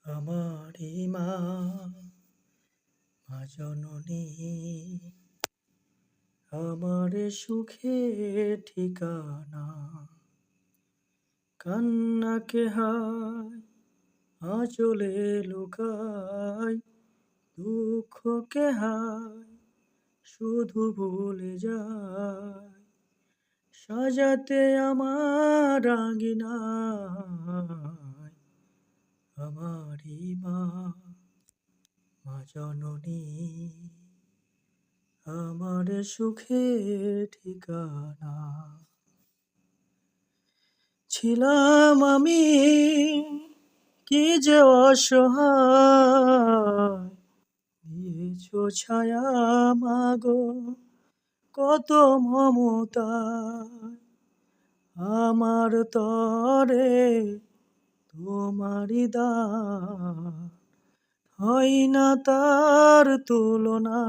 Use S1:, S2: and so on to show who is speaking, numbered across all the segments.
S1: আমারি মা জননী আমার সুখের ঠিকানা। কান্নাকে হায় আঁচলে লুকাই, দুঃখকে হায় শুধু ভুলে যাই। সাজাতে আমার আঙিনায় আমারি মা জননী আমার সুখের ঠিকানা। ছিলাম আমি কি যে অসহায়, দিয়েছো ছায়া মাগো কত মমতায়। আমার তরে তোমারি দান, হয় না তার তুলনা।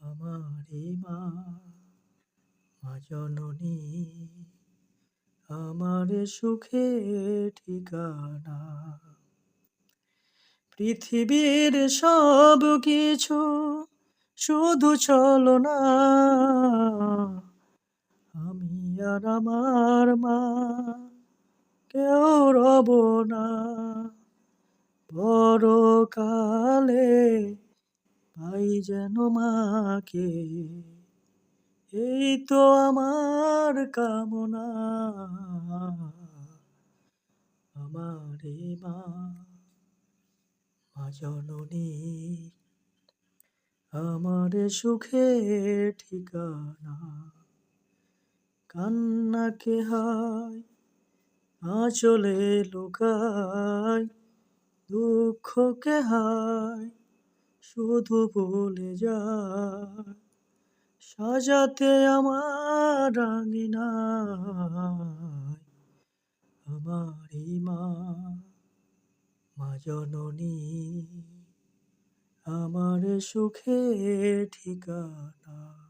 S1: আমারি মা জননী আমার সুখের ঠিকানা। পৃথিবীর সব কিছু শুধু ছলনা, আমি আর আমার মা কেউ রব না। পরকালে পাই যেন মাকে, এই তো আমার কামনা। আমারে মা জননী আমার সুখের ঠিকানা। কান্নাকে হায় আঁচলে লুকাই, দুঃখকে হায় শুধু ভুলে যায়। সাজাতে আমার আঙিনায় আমারি মা জননী আমার সুখের ঠিকানা।